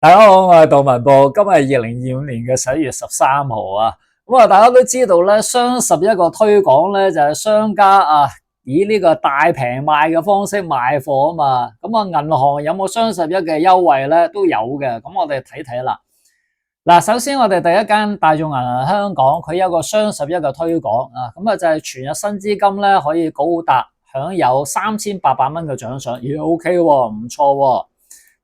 大家好，我係杜文步，今日係2025年嘅11月13號啊。大家都知道咧，雙十一個推廣咧就係商家以呢個大平賣嘅方式賣貨啊嘛。銀行有冇雙十一嘅優惠咧？都有嘅。咁我哋睇睇啦。嗱，首先我哋第一間大眾銀行香港，佢有個雙十一嘅推廣啊。就係全日新資金咧可以高達享有3800蚊嘅獎賞，OK 喎，唔錯喎。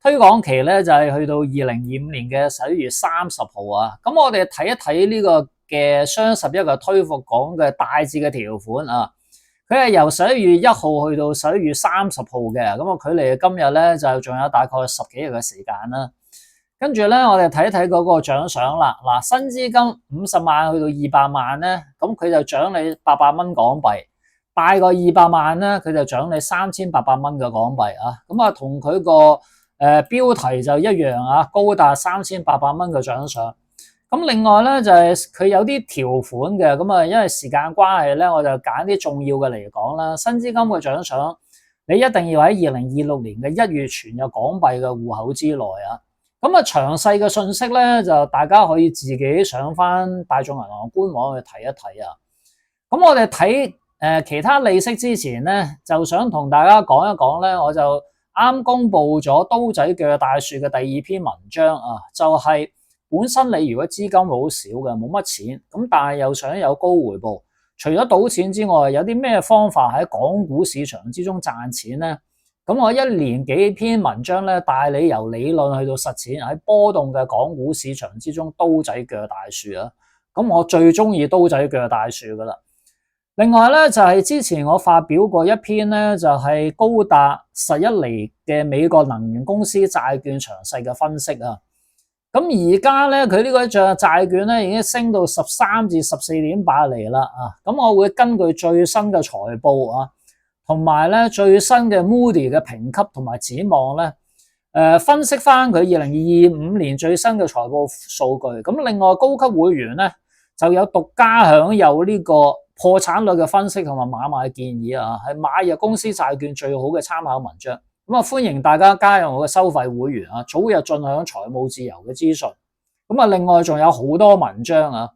推廣期咧就係去到2025年嘅11月30號啊。咁我哋睇一睇呢個嘅雙十一嘅推廣嘅大致嘅條款啊。佢係由11月1號去到11月30號嘅。距離今日咧就仲有大概10幾日嘅時間啦。跟住咧，我哋睇一睇嗰個獎賞啦。嗱，新資金50萬去到200萬咧，咁佢就獎你800蚊港幣；大過200萬咧，佢就獎你3800蚊嘅港幣啊。同佢個標題就一樣啊，高達3800蚊嘅獎賞。另外咧就係佢有啲條款嘅。因為時間關係咧，我就揀啲重要嘅嚟講啦。新資金嘅獎賞，你一定要喺2026年嘅1月存有港幣嘅戶口之內啊。詳細嘅信息咧，就大家可以自己上翻大眾銀行官網去睇一睇啊。我哋睇其他利息之前咧，就想同大家講一講咧，我就啱公布咗刀仔鋸大樹嘅第2篇文章啊，就係本身你如果資金好少嘅，冇乜錢，但係又想有高回報，除咗賭錢之外，有啲咩方法喺港股市場之中賺錢咧？我一連幾篇文章咧，帶你由理論去到實踐，喺波動嘅港股市場之中，刀仔鋸大樹啊！我最中意刀仔鋸大樹噶啦。另外咧，就係之前我發表過一篇咧，就係高達11厘嘅美國能源公司債券詳細嘅分析啊。而家咧，佢呢個債券咧已經升到13至14.8厘啦啊。我會根據最新嘅財報啊，同埋咧最新嘅 Moody 嘅評級同埋展望咧，分析翻佢2025年最新嘅財報數據。另外高級會員咧就有獨家享有呢個破產率嘅分析同埋買賣建議啊，係買入公司債券最好嘅參考文章。歡迎大家加入我嘅收費會員啊，早日進享財務自由嘅資訊。另外仲有好多文章啊。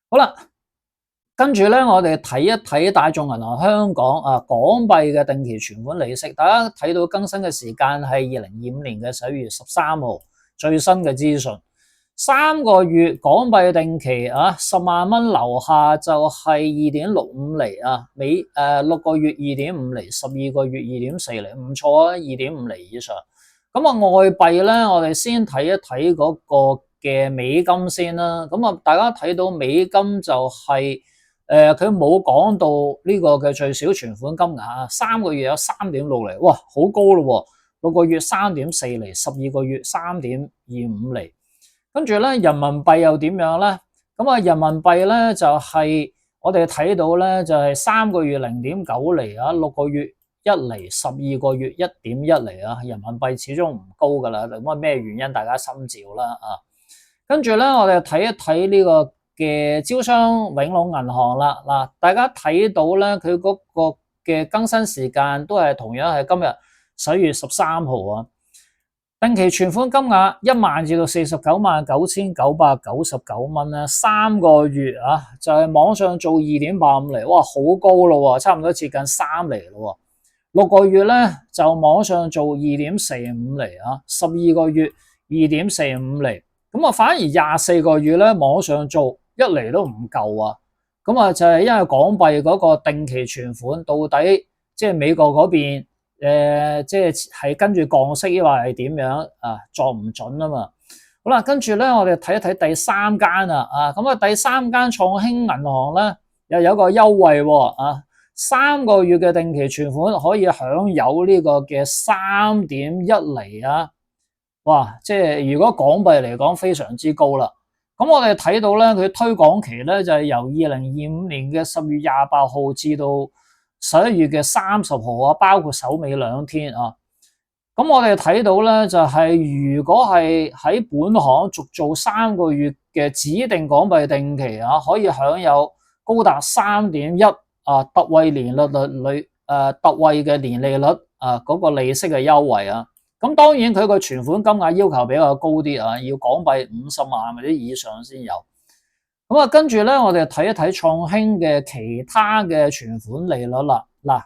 好啦。跟住咧，我哋睇一睇大眾銀行香港港幣嘅定期存款利息。大家睇到更新嘅時間係2025年嘅11月13號，最新嘅資訊。3個月港幣定期10萬蚊樓下就係 2.65 厘啊，6個月 2.5 厘，12個月 2.4 厘，唔錯啊， 2.5 厘以上。外幣咧，我哋先睇一睇嗰個嘅美金先啦。大家睇到美金就係佢冇講到呢個嘅最少存款金額，3個月有 3.6 厘，哇，好高咯喎！6個月 3.4 厘，12個月 3.25 厘。跟住咧，人民幣又點樣咧？人民幣咧就係我哋睇到咧，就係3個月 0.9 厘啊，6個月1厘，12個月 1.1 厘啊。人民幣始終唔高噶啦，咩原因大家心照啦啊。跟住咧，我哋睇一睇呢個嘅招商永隆銀行啦。嗱，大家睇到咧，佢嗰個嘅更新時間都係同樣係今日11月13號啊。定期存款金額1萬至到499999蚊咧，3個月就係網上做 2.85 厘，哇，好高咯，差唔多接近3厘咯。6個月咧就網上做 2.45 厘啊，12個月 2.45 厘。反而24個月咧網上做1厘都唔夠啊。就係因為港幣嗰個定期存款到底即係美國嗰邊即係跟住降息，抑或係點樣啊？作唔準啊嘛。好啦，跟住咧我哋睇一睇第三間啊。第三間創興銀行咧又有個優惠喎，3個月嘅定期存款可以享有呢個嘅 3.1 厘啊。哇！即係如果港幣嚟講非常之高啦。我哋睇到咧，佢推廣期咧就係由2025年嘅10月28號至到11月嘅30號啊，包括首尾2天啊。我哋睇到咧就係如果係喺本行續做3個月嘅指定港幣定期啊，可以享有高達 3.1 特惠年利率特惠嘅年利率嗰個利息嘅優惠啊。咁當然佢個存款金額要求比較高啲啊，要港幣50萬或者以上先有。咁啊，跟住咧，我哋睇一睇創興嘅其他嘅存款利率啦。嗱，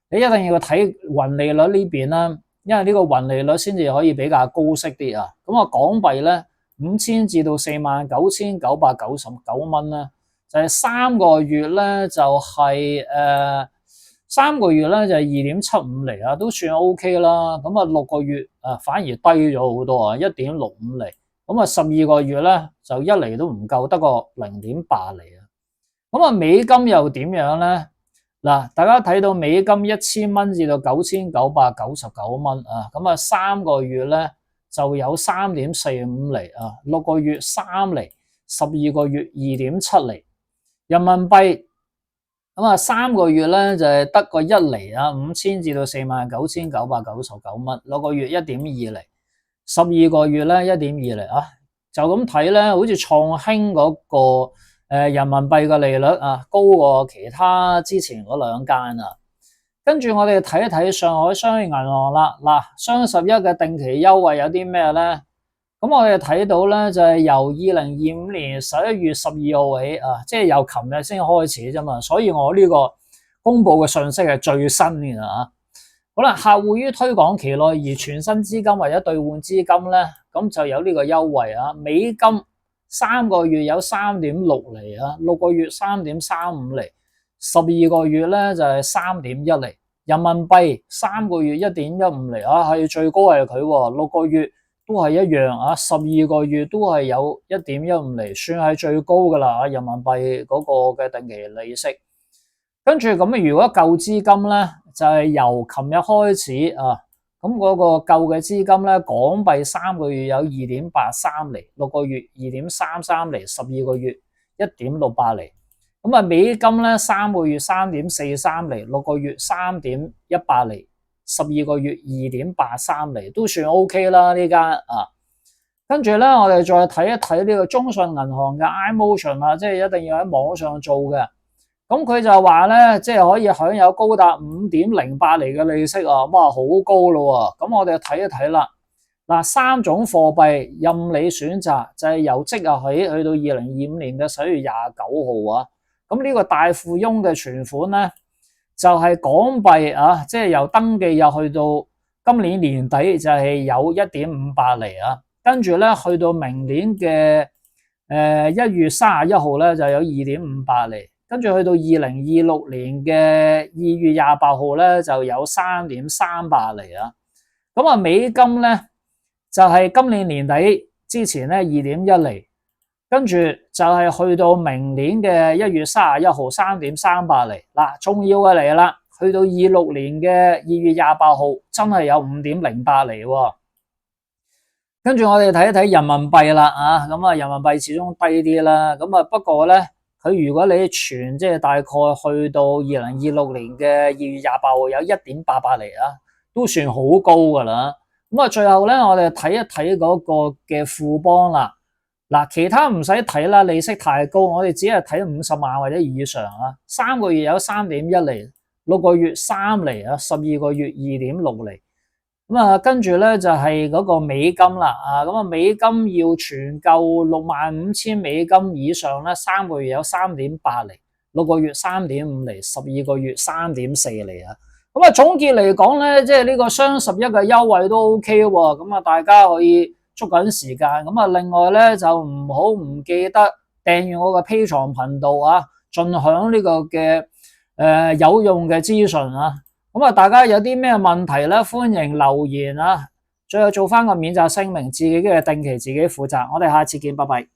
你一定要睇雲利率呢邊啦，因為呢個雲利率先至可以比較高息啲啊。咁啊，港幣咧5000至到49,999蚊咧，就係3個月咧就係3個月咧就係2.75厘啊，都算 OK 啦。咁啊6個月啊反而低咗好多啊，1.65厘。咁啊12個月咧就1厘都唔夠，得個0.8厘啊。咁啊美金又點樣咧？嗱，大家睇到美金1000蚊至到9,999蚊啊，咁啊3個月咧就有3.45厘啊，6個月3厘，12個月2.7厘。人民幣咁啊3個月咧就係得個1厘啊，5000至到49,999蚊，6個月1.2厘，12個月咧1.2厘啊。就咁睇咧，好似創興嗰個人民幣嘅利率啊高過其他之前嗰兩間啊。跟住我哋睇一睇上海商業銀行啦，嗱，雙十一嘅定期優惠有啲咩咧？咁我哋睇到咧就係由2025年11月12號起啊，即係由琴日先開始啫嘛，所以我呢個公佈嘅信息係最新嘅啊。好啦，客戶於推廣期內而存新資金或者兌換資金咧，咁就有呢個優惠啊。美金3個月有3.6厘啊，6個月3.35厘，12個月咧就係3.1厘。人民幣3個月1.15厘啊，係最高係佢，6個月都係一樣啊，12個月都係有1.15厘，算係最高噶啦啊！人民幣嗰個嘅定期利息，跟住咁如果舊資金咧，就係由琴日開始啊，咁嗰個舊嘅資金咧，港幣3個月有2.83厘，6個月2.33厘，12個月1.68厘。咁啊，美金咧3個月3.43厘，6個月3.18厘，12個月2.83厘，都算 OK 啦呢間啊。跟住咧，我哋再睇一睇呢個中信銀行嘅 iMotion 啊，即係一定要喺網上做嘅。咁佢就話咧，即係可以享有高達5.08厘嘅利息啊，哇，好高咯喎！咁我哋睇一睇啦。嗱，3種貨幣任你選擇，就係由即日起去到2025年嘅11月29號啊。咁呢個大富翁嘅存款咧，就係港幣啊，即係由登記入去到今年年底就係有1.58厘啊，跟住咧去到明年嘅1月31號咧就有2.58厘，跟住去到2026年嘅2月28號咧就有3.38厘啊。咁啊美金咧就係今年年底之前咧2.1厘。跟住就係去到明年嘅1月31號3.38厘，嗱，重要嘅嚟啦，去到26年嘅2月28號真係有5.08厘喎。跟住我哋睇一睇人民幣啦啊，咁啊人民幣始終低啲啦，咁啊不過咧佢如果你存即係大概去到2026年嘅2月28號有1.88厘啊，都算好高噶啦。咁啊最後咧我哋睇一睇嗰個嘅富邦啦。嗱，其他唔使睇啦，利息太高，我哋只係睇50萬或者以上啊。3個月有3.1厘，6個月3厘啊，12個月2.6厘。咁啊，跟住咧就係嗰個美金啦啊，咁啊美金要存夠65,000美金以上咧，3個月有3.8厘，6個月3.5厘，12個月3.4厘啊。咁啊總結嚟講咧，即係呢個雙11嘅優惠都 OK 喎，咁啊大家可以捉緊時間，咁啊，另外咧就唔記得訂閱我個 Patreon 頻道啊，盡享呢個嘅有用嘅資訊啊。咁啊，大家有啲咩問題咧，歡迎留言啊。最後做翻個免責聲明，自己嘅定期自己負責。我哋下次見，拜拜。